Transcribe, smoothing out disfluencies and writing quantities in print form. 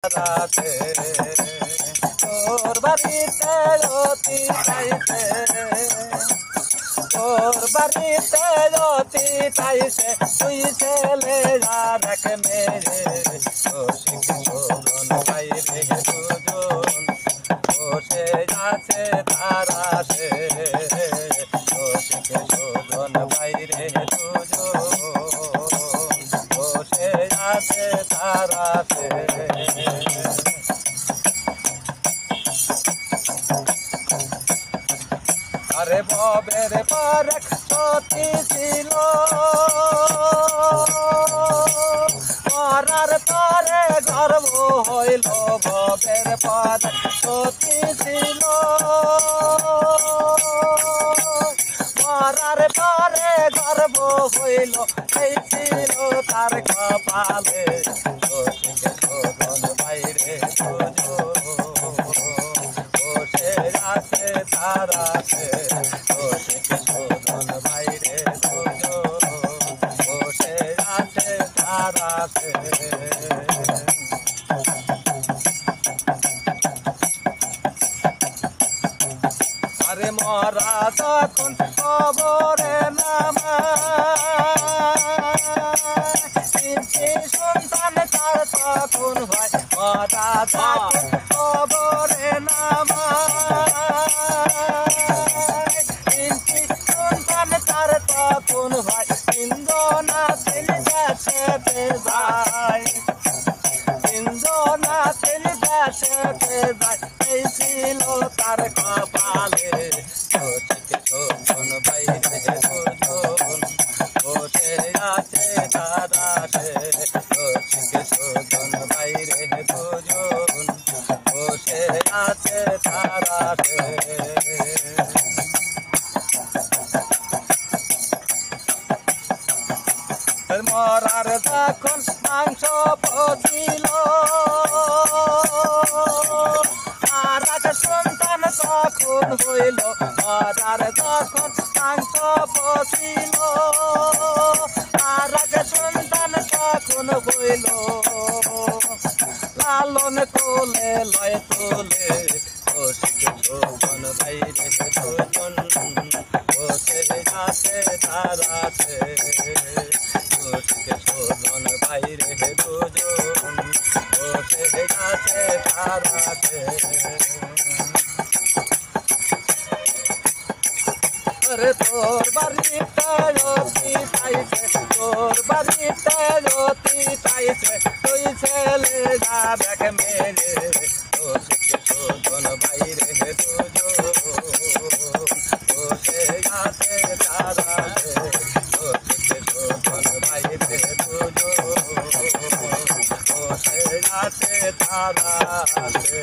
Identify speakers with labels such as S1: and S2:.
S1: রাতে তোর বাড়িতে অতি চাইছে তোর বাড়িতে অতি চাইছে তুই ছেলে আর এক মেয়ে রসিক শোভন বাইরে দুজন বসে আছে তারা সে রসিক শোভন বাইরে দুজন বসে আছে তারা সে আরে ববের পর সতী ছিল মরার পরে গর্ব হইল ববের পর সতী ছিল মরার পরে গর্ব হইল এই ছিল তার কপালে রসিক শোভন বাইরে বসে আছে তারা সে রসিক শোভন বাইরে বসে আছে তারা সে আরে মরা তখন কবরে নামায় সন্তান তার তখন হয় মরা তখন কবরে নামায় সন্তান তার তখন হয় ইন্দ্রনা তিনি দেশেতে যায় ইন্দ্রনা তিনি দেশেতে যায় এই ছিল তার কপালে রসিক শোভন বাইরে দুজন বসে আছে তারা সে রসিক শোভন বাইরে দুজন বসে আছে তারা সে মরার যখন মাংস পচিল আর সন্তান তখন হইল মরার যখন মাংস পচিল আর সন্তান তখন হইল লালন কোলে লয় তোলে রসিক শোভন বাইরে দুজন বসে আছে তারা সে রসিক শোভন বাইরে দুজন বসে আছে তারা সে তোর বাড়িতে অতি চাইছে তোর বাড়িতে অতি চাইছে তুই ছেলে যা দেখ মেরে রসিক শোভন বাইরে দুজন বসে আছে তারা সে রসিক শোভন বাইরে দুজন বসে আছে তারা সে